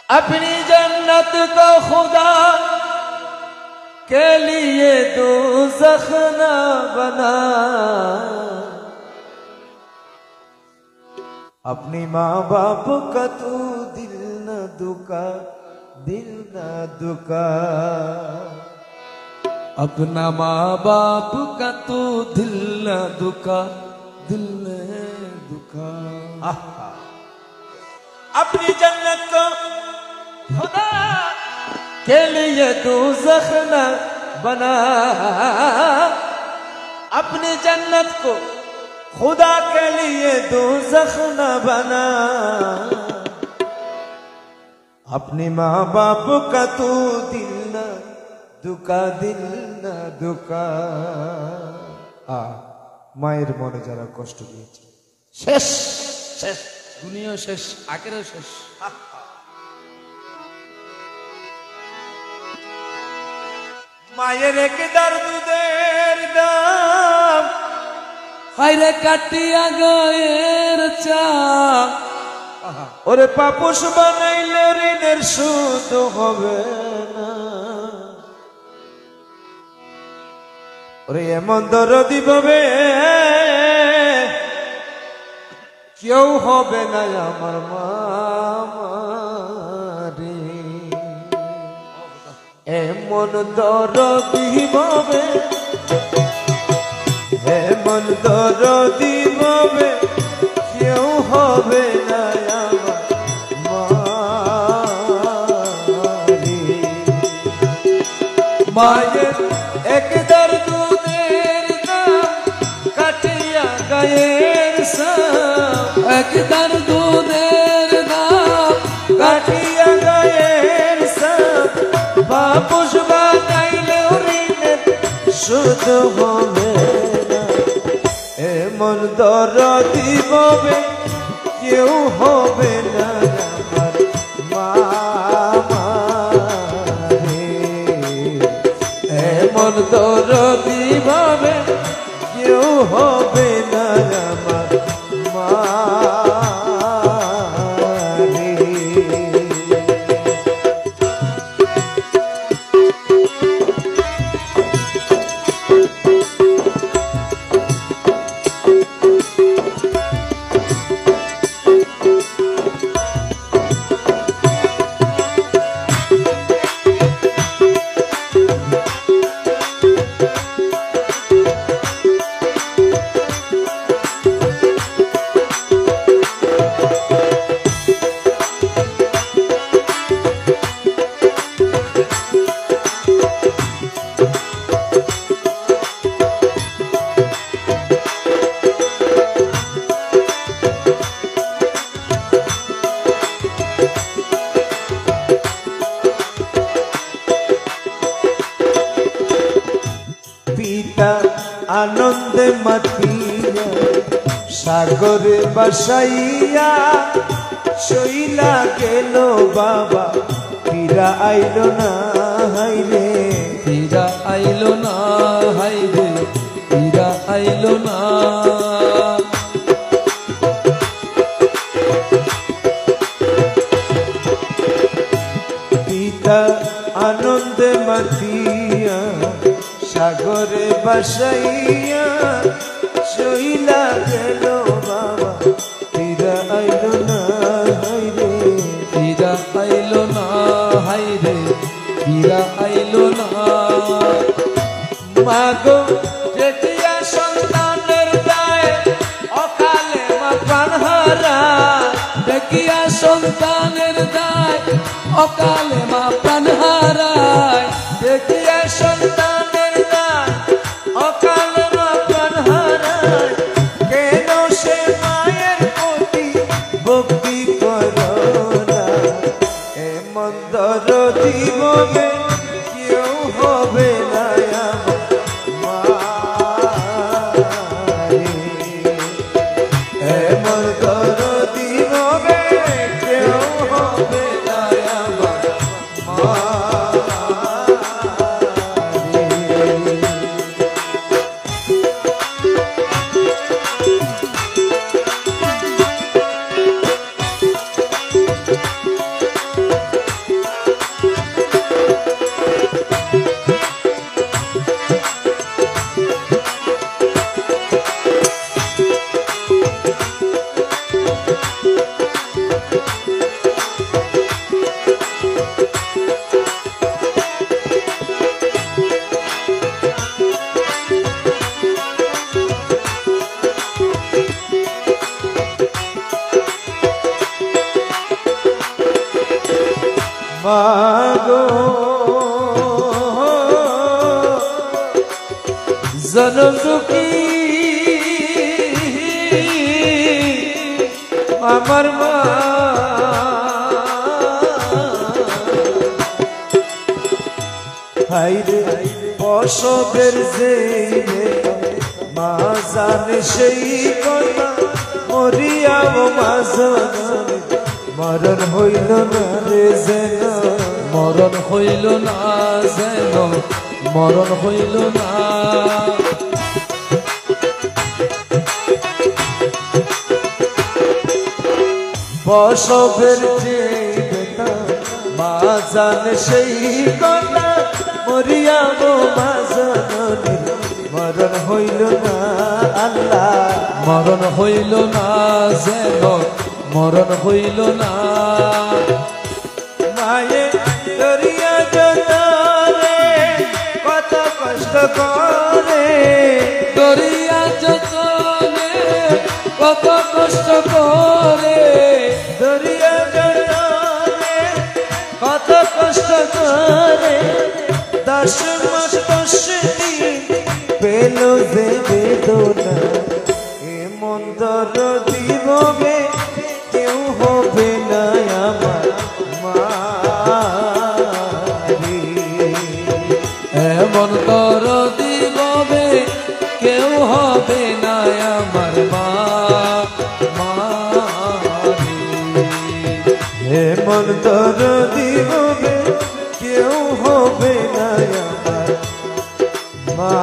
अपनी जन्नत को खुदा के लिए दोज़ख न बना, अपनी माँ बाप का तू दिल न दुखा, दिल न दुखा, अपना माँ बाप का तू दिल न दुखा, दिल न दुखा। अपनी जन्नत को खुदा के लिए दोज़ख न बना, अपनी जन्नत को खुदा के लिए दोज़ख न बना, अपनी माँ बाप का तू दिल न दुखा, दिल न दुखा। माয়ের মনে যারা কষ্ট দিয়েছে শেষ শেষ, দুনিয়া শেষ, আখেরাত শেষ। মায়ের এক দুধের দাম, হায়রে কাটিয়া গায়ের চাপ, ওরে পাপোশ বানাইলে ঋণের সুদ হবে না, ওরে এমন দরদি ভাবে কেউ হবে না আমার মামারে, এমন দরদি ভাবে, এমন দরদি ভাবে কেউ হবে না আমার মারে। মায়ের একদার দুধের দাম কাটিয়া গায়ের সাম, একদার দুধের দাম কাটিয়া গায়ের সাম, বাপুস বানাইলে ঋণের সুদ হবে না, এমন দরদি ভাবে কেউ হবে না আমার মামারে, এমন দরদি ভাবে কেউ হবে না আমার মারে। পিতা আনন্দে মাতিয়া সাগরে বাসাইয়া, শৈলা গেল বাবা ফিরা আইলো না, হাইরে ফিরা আইলো না, হাইরে ফিরা আইলো না। পিতা আনন্দে মাতিয়া সাগরে বাসাইয়া, শৈলা গেল বাবা ফিরা আইলো না, হাইরে ফিরা আইলো না, হাইরে ফিরা আইলো না। মাগো দেখিয়া সন্তানের দায় অকালে মা প্রাণ হারায়, দেখিয়া সন্তানের দায় অকালে মা প্রাণ হারায়, দেখিয়া সন্তানের দায় অকালে মা প্রাণ হারায়, কেন সে মায়ের প্রতি ভক্তি করো না, এমন দরদি ভাবে কেউ হবে না আমার মারে, এমন দরদি ভাবে কেউ হবে না আমার মাগো জনম দুঃখী আমার মা হাইরে প্রসবের যে মা জানে সেই কথা মরিয়াম মা জানে মরণ হইল না রে যেন মরণ হইল না যেন মরণ হইল না প্রসবের যে বেতা মা জানে সেই কথা মরিয়াম মা জানে মরণ হইল না আল্লাহ মরণ হইল না যেন মরণ হইল না মায়ে দরিয়া জলে কত কষ্ট করে দরিয়া চলে কত কষ্ট করে দরিয়া জলে কত কষ্ট করে 10 মাস 10 দিন পেল যে বেদনা এমন দরদি হবে কেউ হবে না আমার মারি এমন দরদি হবে কেউ হবে না আমার মা এমন দরদি হবে কেউ হবে না আমার মা